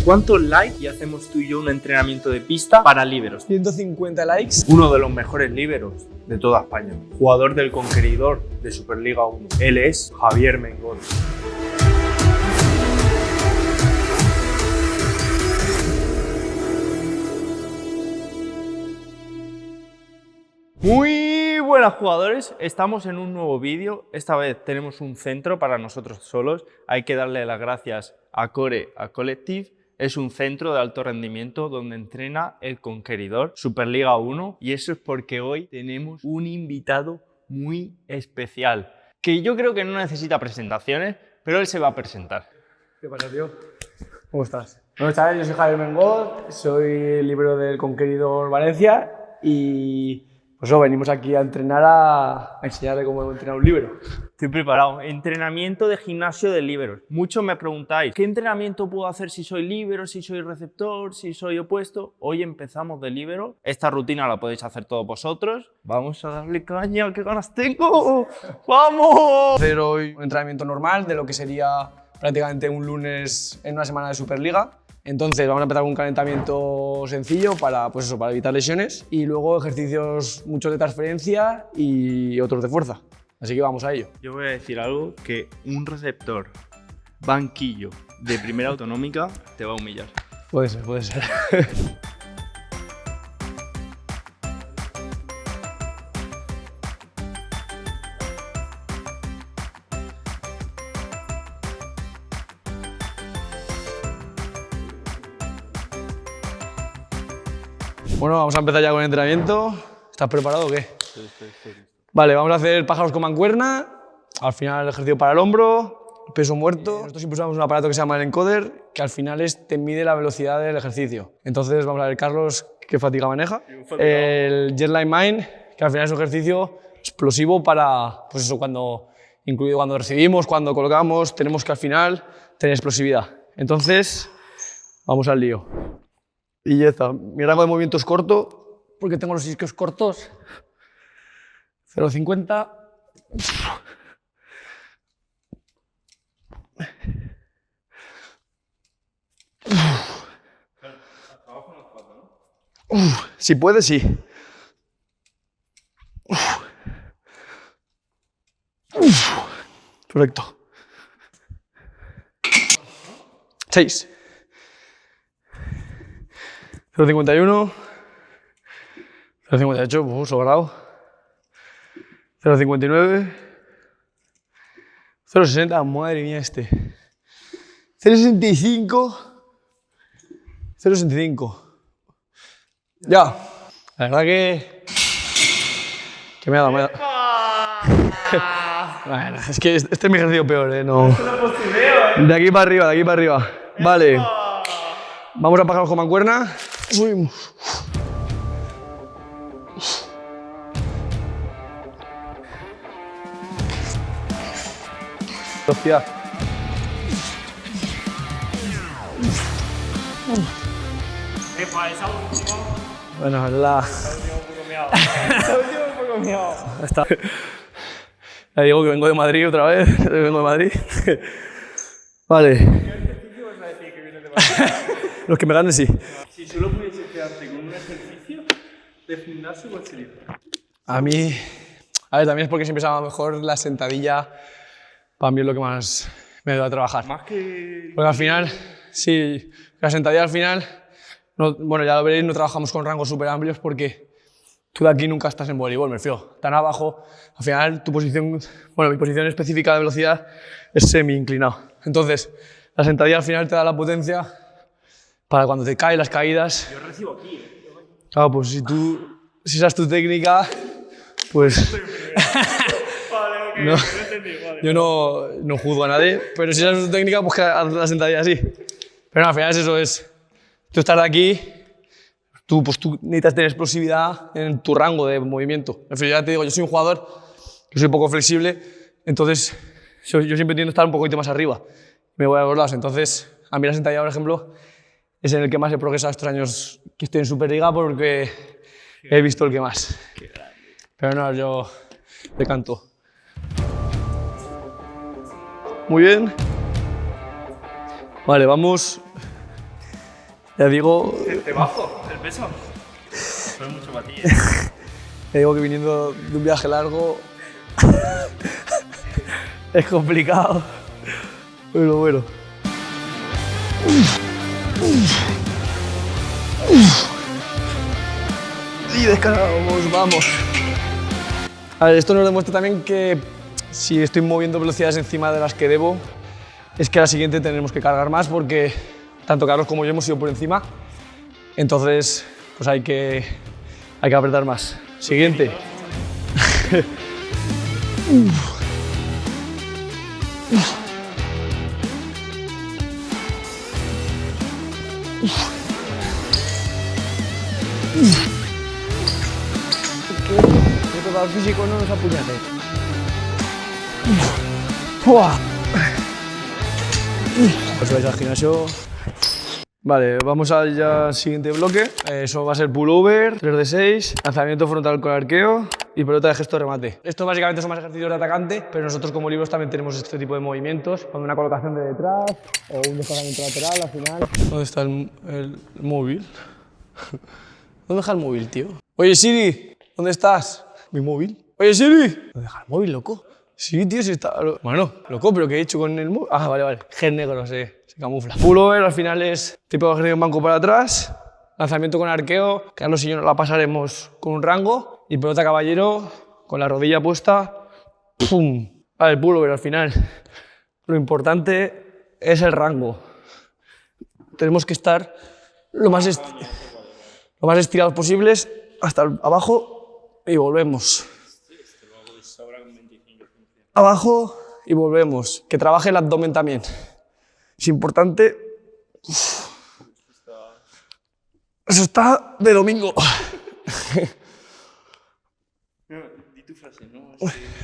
¿Cuántos likes y hacemos tú y yo un entrenamiento de pista para líberos? 150 likes. Uno de los mejores líberos de toda España. Jugador del Conqueridor de Superliga 1. Él es Javier Mengol. Muy buenas jugadores, estamos en un nuevo vídeo. Esta vez tenemos un centro para nosotros solos. Hay que darle las gracias a Core, a Collective. Es un centro de alto rendimiento donde entrena el Conqueridor Superliga 1 y eso es porque hoy tenemos un invitado muy especial que yo creo que no necesita presentaciones, pero él se va a presentar. ¿Qué pasa, tío? ¿Cómo estás? Bueno, chavales, yo soy Javier Mengol, soy líbero del Conqueridor Valencia y pues venimos aquí a entrenar, a enseñarle cómo entrenar un líbero. Estoy preparado. Entrenamiento de gimnasio de líberos. Muchos me preguntáis, ¿qué entrenamiento puedo hacer si soy líbero, si soy receptor, si soy opuesto? Hoy empezamos de líbero. Esta rutina la podéis hacer todos vosotros. Vamos a darle caña, ¡qué ganas tengo! ¡Vamos! Hacer hoy un entrenamiento normal de lo que sería prácticamente un lunes en una semana de Superliga. Entonces vamos a empezar con un calentamiento sencillo para, pues eso, para evitar lesiones y luego ejercicios muchos de transferencia y otros de fuerza. Así que vamos a ello. Yo voy a decir algo que un receptor banquillo de primera autonómica te va a humillar. Puede ser, puede ser. Bueno, vamos a empezar ya con el entrenamiento. ¿Estás preparado o qué? Sí. Vale, vamos a hacer pájaros con mancuerna. Al final el ejercicio para el hombro, peso muerto. Nosotros siempre usamos un aparato que se llama el encoder, que al final te mide la velocidad del ejercicio. Entonces vamos a ver, Carlos, qué fatiga maneja. El Jetline Mind, que al final es un ejercicio explosivo para, pues eso, incluido cuando recibimos, cuando colocamos, tenemos que al final tener explosividad. Entonces, vamos al lío. Y ya está. Mi rango de movimiento es corto, porque tengo los isquios cortos. 0,50. Si puedes, sí. Perfecto. 6. 0,51. 0,58, sobrado. 0,59. 0,60, madre mía este. 0,65. 0,65. Ya. La verdad que me ha dado. Bueno, es que este es mi ejercicio peor, no. De aquí para arriba, de aquí para arriba. Vale. Vamos a pájaros con mancuerna. Uy. Velocidad. Bueno, la última un poco miau. Está. Ya digo que vengo de Madrid otra vez. Vengo de Madrid. Vale. ¿Qué ejercicio vas a decir que vienes de Madrid? Los que me ganen, sí. Si solo pudieses quedarte con un ejercicio de gimnasio, ¿cuál sería? A mí, también es porque siempre se llama mejor la sentadilla. Para mí es lo que más me ayuda a trabajar. Más que... Porque al final, sí, la sentadilla al final, bueno, ya lo veréis, no trabajamos con rangos súper amplios porque tú de aquí nunca estás en voleibol, me refiero. Tan abajo, al final tu posición, bueno, mi posición específica de velocidad es semi-inclinado. Entonces, la sentadilla al final te da la potencia para cuando te caen las caídas. Yo recibo aquí, Claro, pues si esa es tu técnica, pues... Vale, ok, No. Entendí, vale. Yo no juzgo a nadie, pero si esa es tu técnica, pues que haz la sentadilla así. Pero no, al final es eso, tú estás de aquí, tú necesitas tener explosividad en tu rango de movimiento. En fin, ya te digo, yo soy un jugador que soy poco flexible, entonces yo siempre tiendo a estar un poquito más arriba. Me voy a los lados, entonces a mí la sentadilla, por ejemplo, es en el que más he progresado estos años que estoy en Superliga porque he visto el que más. Pero no, yo le canto. Muy bien. Vale, vamos Ya digo... Te bajo el peso. Eso es mucho para ti, Ya digo que viniendo de un viaje largo es complicado. Pero bueno. Y descargamos, vamos. A ver, esto nos demuestra también que si estoy moviendo velocidades encima de las que debo, es que a la siguiente tenemos que cargar más porque tanto Carlos como yo hemos ido por encima. Entonces, pues hay que apretar más. Siguiente. El preparador físico no nos apuñale. Pues vais al gimnasio. Vale, vamos al siguiente bloque. Eso va a ser pullover, 3 de 6, lanzamiento frontal con arqueo y pelota de gesto de remate. Estos básicamente son más ejercicios de atacante, pero nosotros como libros también tenemos este tipo de movimientos, con una colocación de detrás o un desplazamiento lateral al final. ¿Dónde está el móvil? ¿Dónde deja el móvil, tío? Oye, Siri, ¿dónde estás? ¿Mi móvil? Oye, Siri, ¿dónde deja el móvil, loco? Sí, tío, sí está... Bueno, loco, ¿pero qué he hecho con el móvil? Ah, vale. Gen negro, se camufla. Pullover al final es tipo de ejercicio en banco para atrás, lanzamiento con arqueo, Carlos y yo la pasaremos con un rango, y pelota caballero con la rodilla puesta. ¡Pum! Vale, el pullover al final. Lo importante es el rango. Tenemos que estar lo más estirados posibles hasta abajo y volvemos. Abajo y volvemos. Que trabaje el abdomen también. Es importante. Eso está de domingo. Di tu frase, ¿no?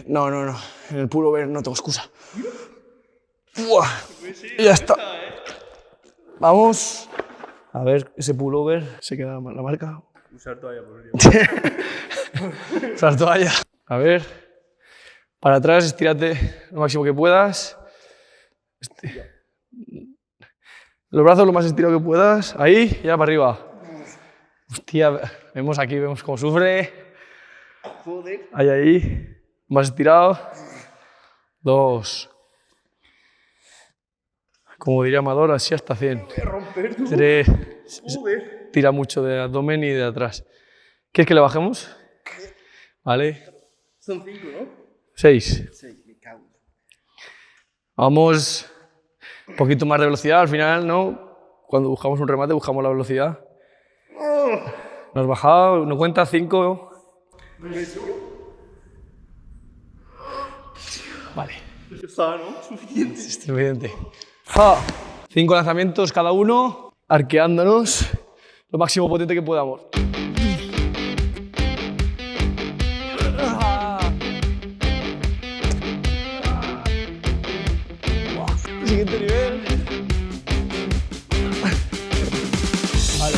No. En el pullover no tengo excusa. Y ya está. Vamos. A ver, ese pullover. Se queda la marca. Usar toalla por ello. Usar toalla. A ver. Para atrás, estírate lo máximo que puedas. Los brazos lo más estirado que puedas. Ahí, y ahora para arriba. Hostia, vemos cómo sufre. Joder. Ahí. Más estirado. 2. Como diría Amador, así hasta 100. 3. Tira mucho de abdomen y de atrás. ¿Quieres que le bajemos? Vale. Son 5, ¿no? 6. 6, me cago. Vamos un poquito más de velocidad al final, ¿no? Cuando buscamos un remate buscamos la velocidad. Nos bajado, no cuenta 5. Vale. Está, ¿no? Suficiente. Suficiente. 5 lanzamientos cada uno, arqueándonos lo máximo potente que podamos. Siguiente nivel. Vale.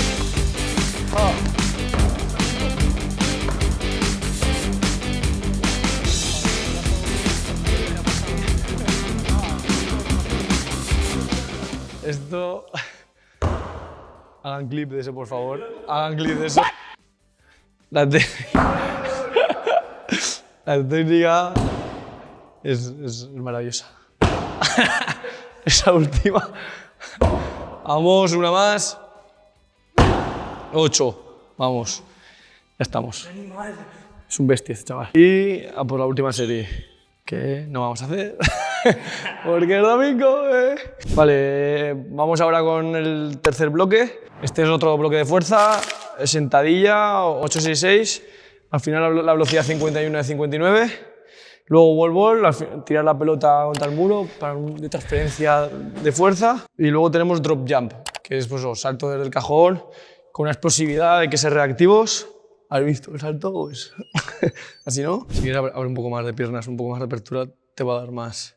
Esto... Hagan clip de eso, por favor. Hagan clip de eso. La técnica es maravillosa. Esa última. Vamos, una más. 8. Vamos. Ya estamos. Es un bestia este chaval. Y a por la última serie. Que no vamos a hacer. Porque es domingo, Vale, vamos ahora con el tercer bloque. Este es otro bloque de fuerza. Sentadilla, 866. Al final la velocidad 51 de 59. Luego wall ball, tirar la pelota contra el muro para de transferencia de fuerza. Y luego tenemos drop jump, que es pues, salto desde el cajón con una explosividad, hay que ser reactivos. ¿Habéis visto el salto? Pues así, ¿no? Si quieres abre un poco más de piernas, un poco más de apertura, te va a dar más.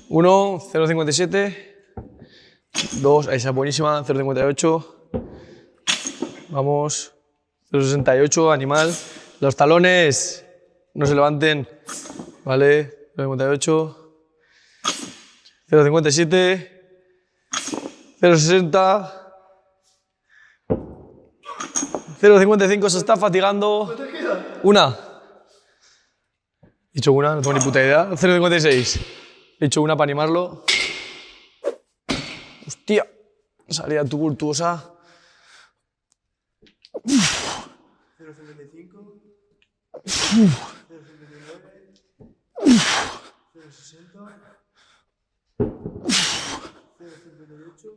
1, 0,57. 2, esa es buenísima, 0,58. Vamos, 0,68, animal. Los talones no se levanten, ¿vale? 0,58. 0,57. 0,60. 0,55 se está fatigando. Una. He hecho una, no tengo ni puta idea. 0,56. He hecho una para animarlo. Hostia, salida tumultuosa. 0,55. 0,59. 0,60. 0,58.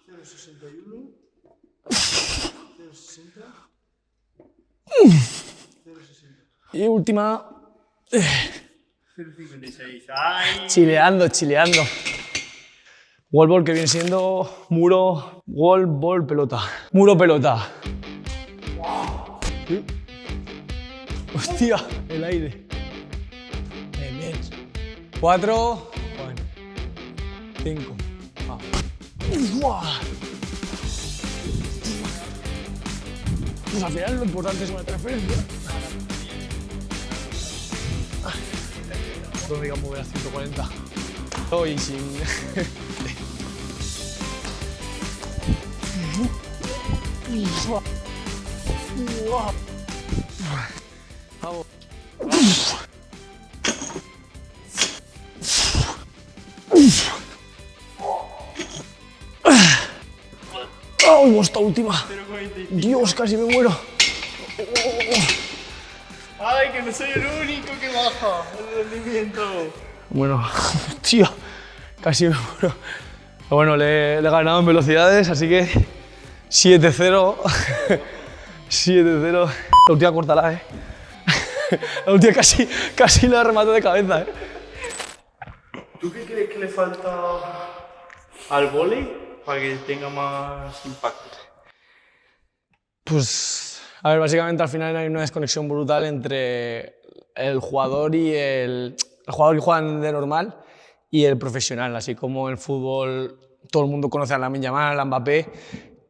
0,61. 0,60. 0,60. Y última. 0,56. ¡Ay! Chileando. Wall ball, que viene siendo muro, wall ball, pelota. Muro, pelota. ¿Sí? Hostia, el aire. Bien. 4, 5. Pues al final lo importante es una transferencia. No digamos mover a 140. Y sin... Vamos. ¡Oh, esta última! Dios, casi me muero. ¡Ay, que no soy el único que baja el rendimiento! Bueno, tío, casi me muero. Pero bueno, le he ganado en velocidades, así que 7-0. 7-0. La última córtala, ¿eh? La última casi la remato de cabeza, ¿eh? ¿Tú qué crees que le falta al vóley para que tenga más impacto? Pues, a ver, básicamente al final hay una desconexión brutal entre el jugador y el jugador que juega de normal y el profesional. Así como en el fútbol todo el mundo conoce a Lamine Yamal, a Mbappé,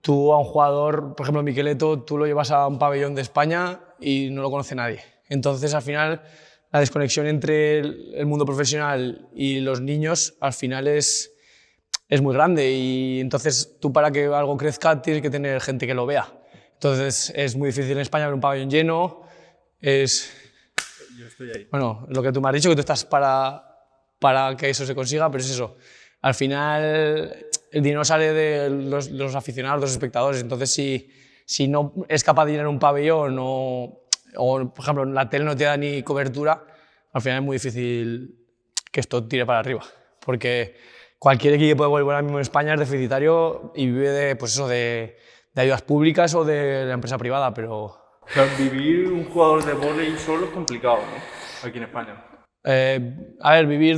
tú a un jugador, por ejemplo Miqueleto, tú lo llevas a un pabellón de España y no lo conoce nadie. Entonces al final la desconexión entre el mundo profesional y los niños al final es muy grande, y entonces tú, para que algo crezca, tienes que tener gente que lo vea. Entonces es muy difícil en España ver un pabellón lleno. Yo estoy ahí. Bueno, lo que tú me has dicho, que tú estás para que eso se consiga, pero es eso. Al final el dinero sale de los aficionados, de los espectadores. Entonces si no es capaz de llenar un pabellón o, por ejemplo, la tele no te da ni cobertura, al final es muy difícil que esto tire para arriba. Porque cualquier equipo de voleibol ahora mismo en España es deficitario y vive de, pues eso, de ayudas públicas o de la empresa privada, pero... O sea, vivir un jugador de vóley solo es complicado, ¿no? Aquí en España. A ver, vivir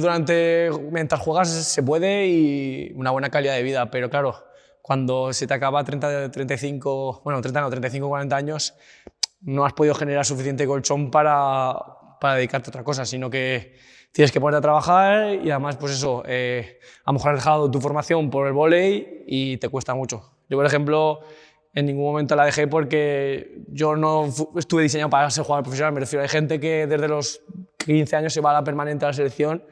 mientras juegas se puede, y una buena calidad de vida, pero claro, cuando se te acaba 35, 40 años, no has podido generar suficiente colchón para dedicarte a otra cosa, sino que tienes que ponerte a trabajar, y además, pues eso, a lo mejor has dejado tu formación por el vóley y te cuesta mucho. Yo, por ejemplo, en ningún momento la dejé porque yo no estuve diseñado para ser jugador profesional. Me refiero, hay gente que desde los 15 años se va a la permanente a la selección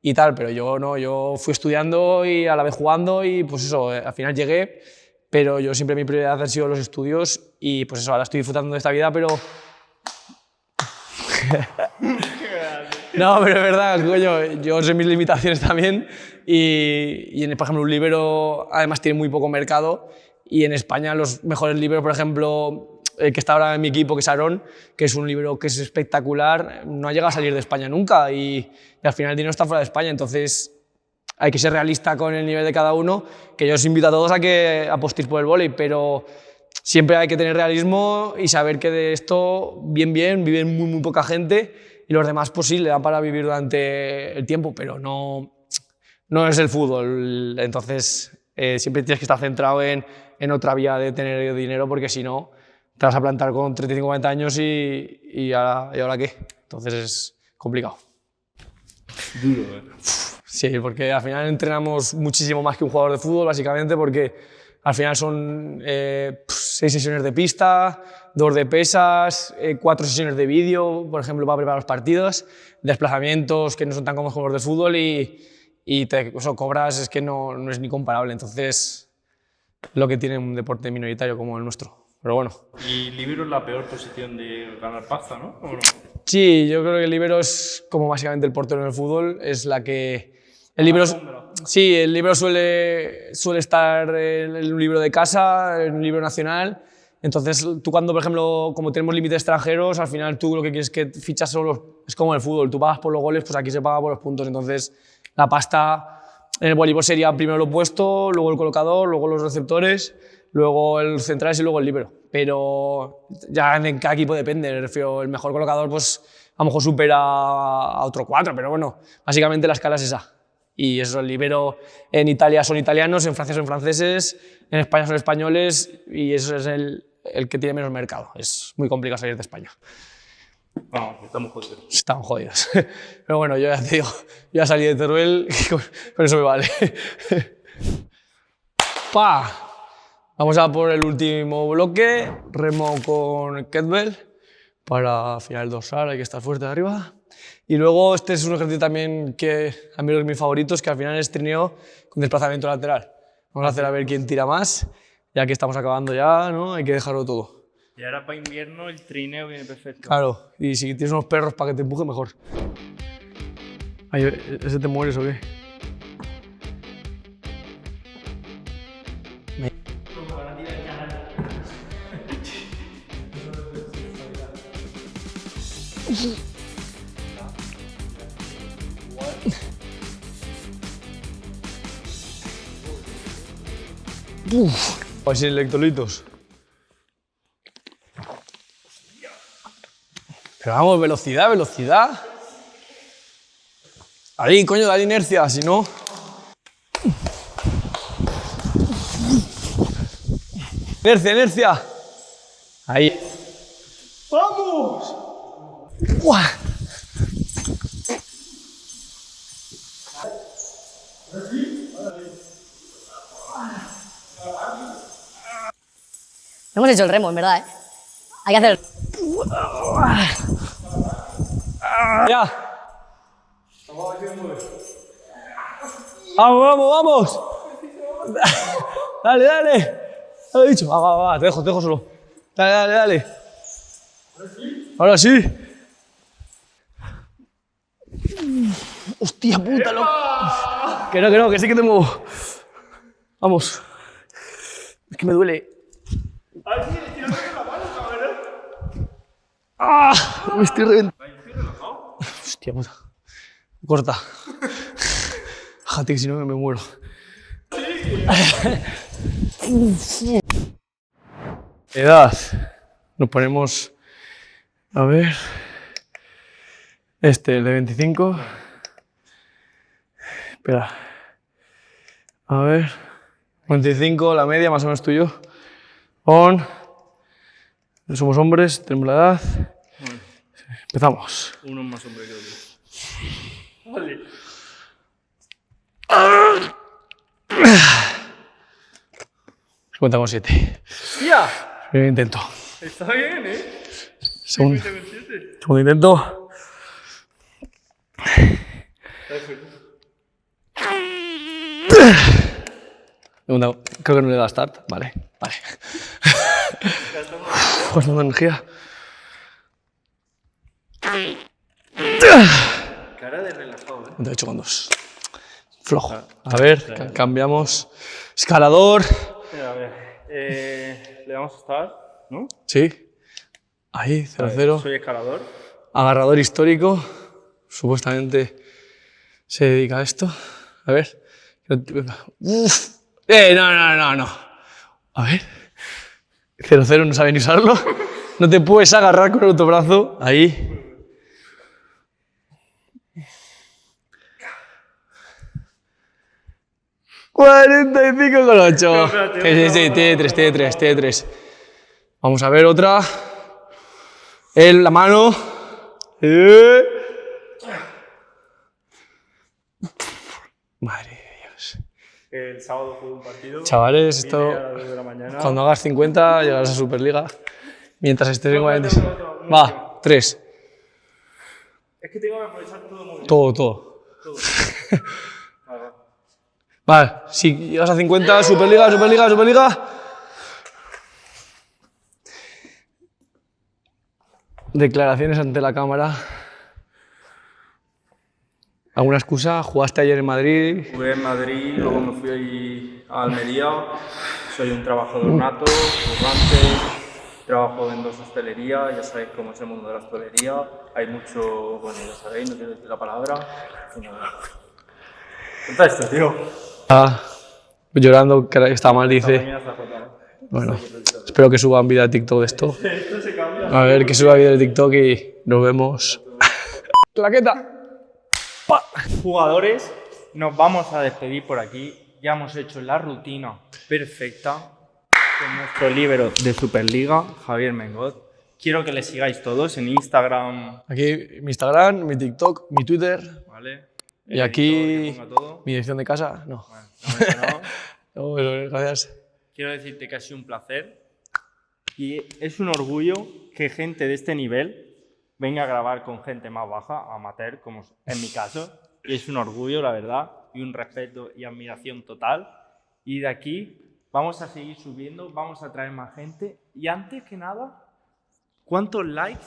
y tal, pero yo no, yo fui estudiando y a la vez jugando, y pues eso, al final llegué, pero yo siempre mi prioridad han sido los estudios, y pues eso, ahora estoy disfrutando de esta vida, pero... No, pero es verdad, coño, yo sé mis limitaciones también, y por ejemplo, un líbero además tiene muy poco mercado, y en España los mejores líberos, por ejemplo, el que está ahora en mi equipo, que es Aarón, que es un líbero que es espectacular, no ha llegado a salir de España nunca, y al final el dinero está fuera de España. Entonces hay que ser realista con el nivel de cada uno, que yo os invito a todos a que apostéis por el vóley, pero siempre hay que tener realismo y saber que de esto vive muy poca gente, y los demás pues sí, le dan para vivir durante el tiempo, pero no es el fútbol. Entonces siempre tienes que estar centrado en otra vía de tener dinero, porque si no te vas a plantar con 35 o 40 años y ahora qué. Entonces es complicado. Duro, ¿eh? Sí, porque al final entrenamos muchísimo más que un jugador de fútbol, básicamente porque al final son 6 sesiones de pista, 2 de pesas, 4 sesiones de vídeo, por ejemplo, para preparar los partidos, desplazamientos que no son tan cómodos como los de fútbol, y eso cobras, es que no es ni comparable. Entonces, lo que tiene un deporte minoritario como el nuestro. Pero bueno. Y libero es la peor posición de ganar pasta, ¿no? ¿O no? Sí, yo creo que el líbero es como básicamente el portero en el fútbol, es la que... El líbero, sí, el líbero suele estar en un libro de casa, en un libro nacional. Entonces, tú cuando, por ejemplo, como tenemos límites extranjeros, al final tú lo que quieres es que fichas solo es como el fútbol, tú pagas por los goles, pues aquí se paga por los puntos. Entonces, la pasta en el voleibol sería primero el opuesto, luego el colocador, luego los receptores, luego el central y luego el líbero. Pero ya en cada equipo depende, me refiero, el mejor colocador pues a lo mejor supera a otro 4, pero bueno, básicamente la escala es esa. Y eso, el líbero en Italia son italianos, en Francia son franceses, en España son españoles y eso es el que tiene menos mercado. Es muy complicado salir de España. Vamos, estamos jodidos. Estamos jodidos. Pero bueno, yo ya te digo, ya salí de Teruel y con eso me vale. ¡Pa! Vamos a por el último bloque, remo con kettlebell para afinar el dorsal, hay que estar fuerte de arriba. Y luego este es un ejercicio también que a mí es de mis favoritos, que al final es trineo con desplazamiento lateral. Vamos a hacer a ver quién tira más, ya que estamos acabando ya, ¿no? Hay que dejarlo todo. Y ahora para invierno el trineo viene perfecto. Claro, y si tienes unos perros para que te empuje, mejor. Ay, ¿ese te mueres o qué? A ver si electrolitos. Pero vamos, velocidad, velocidad. Ahí, coño, dale inercia, si no... Inercia, inercia. Ahí. ¡Vamos! ¡Buah! No hemos hecho el remo, en verdad, ¿eh? Hay que hacer... ¡Ya! ¡Vamos, vamos, vamos! ¡Dale, dale! Lo he dicho. Va, te dejo solo. Dale, dale, dale. Ahora sí. ¡Hostia puta, loco! Que no, que sí que te muevo. Vamos. Es que me duele. ¡Ah! Me estoy reventando. Hostia puta. Corta. Fíjate que si no me muero. Edad. Nos ponemos. A ver. El de 25. Espera. A ver. 25, la media, más o menos tuyo. Somos hombres, tenemos la edad. Bueno. Empezamos. Uno más hombre que otro. Vale. 50,7. ¡Ya! Primer intento. Está bien, ¿eh? Segundo intento. Segunda, creo que no le da start. Vale. Gastando energía. Cara de relajado, ¿eh? 38,2. Flojo. A ver, cambiamos. Escalador. A ver. Le damos a start, ¿no? Sí. Ahí, 0-0. Soy escalador. Agarrador histórico. Supuestamente se dedica a esto. A ver. Uf. No. A ver. 0-0, no sabe ni usarlo. No te puedes agarrar con el otro brazo. Ahí. $45,8. Sí, tiene 3. Vamos a ver otra. La mano. Madre de Dios. El sábado jugué un partido. Chavales, esto. Cuando hagas 50 llegarás a Superliga. Mientras estés en 40. Va, 3. Es que tengo que aprovechar todo muy bien. Todo. Vale, si llegas a 50, Superliga. Declaraciones ante la cámara. ¿Alguna excusa? ¿Jugaste ayer en Madrid? Jugué en Madrid, luego me fui a Almería. Soy un trabajador nato, currante. Trabajo en dos hostelerías, ya sabéis cómo es el mundo de la hostelería. Hay mucho, bueno, ya sabéis, no quiero decir la palabra. Cuenta esto, tío. Llorando, que está mal, dice. Mañana está fatal. Bueno, espero que suban vídeo de TikTok de esto. Esto se cambia. A ver, que suba vídeo de TikTok y nos vemos. ¡Claqueta! ¡Pa! Jugadores, nos vamos a despedir por aquí. Ya hemos hecho la rutina perfecta con nuestro líbero de Superliga, Javier Mengot. Quiero que le sigáis todos en Instagram. Aquí mi Instagram, mi TikTok, mi Twitter. ¿Vale? Y aquí Que ponga todo. mi dirección de casa. No. Bueno, no, eso no. No, eso, gracias. Quiero decirte que ha sido un placer y es un orgullo que gente de este nivel venga a grabar con gente más baja, amateur, como en mi caso. Y es un orgullo, la verdad, y un respeto y admiración total. Y de aquí vamos a seguir subiendo, vamos a traer más gente. Y antes que nada, ¿cuántos likes?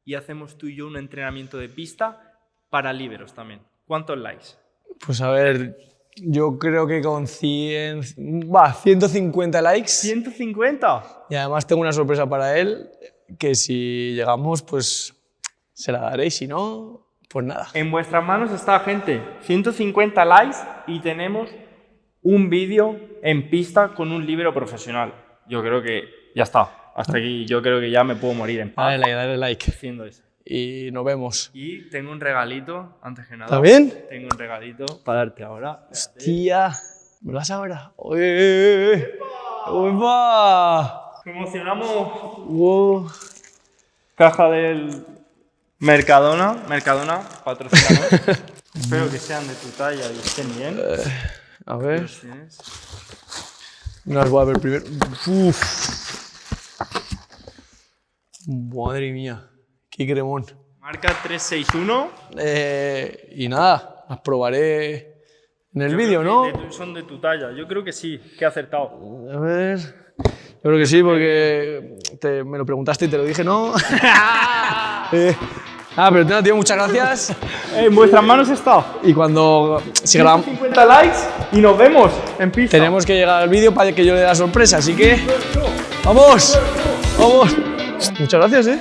Y hacemos tú y yo un entrenamiento de pista para líberos también. ¿Cuántos likes? Pues a ver, yo creo que con 150 likes. ¿150? Y además tengo una sorpresa para él, que si llegamos, pues se la daré, y si no, pues nada. En vuestras manos está, gente. 150 likes y tenemos un vídeo en pista con un líbero profesional. Yo creo que ya está. Hasta aquí yo creo que ya me puedo morir en paz Dale like. haciendo eso. Y nos vemos. Y tengo un regalito, antes que nada. ¿Está bien? Tengo un regalito para darte ahora. Hostia, ¿me lo das ahora? ¡Uy! ¡Upa! Promocionamos ¡Wow! caja del Mercadona, patrocinados. Espero que sean de tu talla y estén bien. A ver, Los tienes. no las voy a ver primero. Uf. Madre mía, qué cremón. Marca 361. Y nada, las probaré en el Yo vídeo, creo ¿no? que son de tu talla. Yo creo que sí, que he acertado. A ver. Yo creo que sí, porque me lo preguntaste y te lo dije, ¿no? Pero nada, tío, muchas gracias. En vuestras manos está. Y cuando si grabamos, 50 likes y nos vemos en pista. tenemos que llegar al vídeo para que yo le dé la sorpresa, así que ¡vamos! ¡Vamos! Muchas gracias, ¿eh?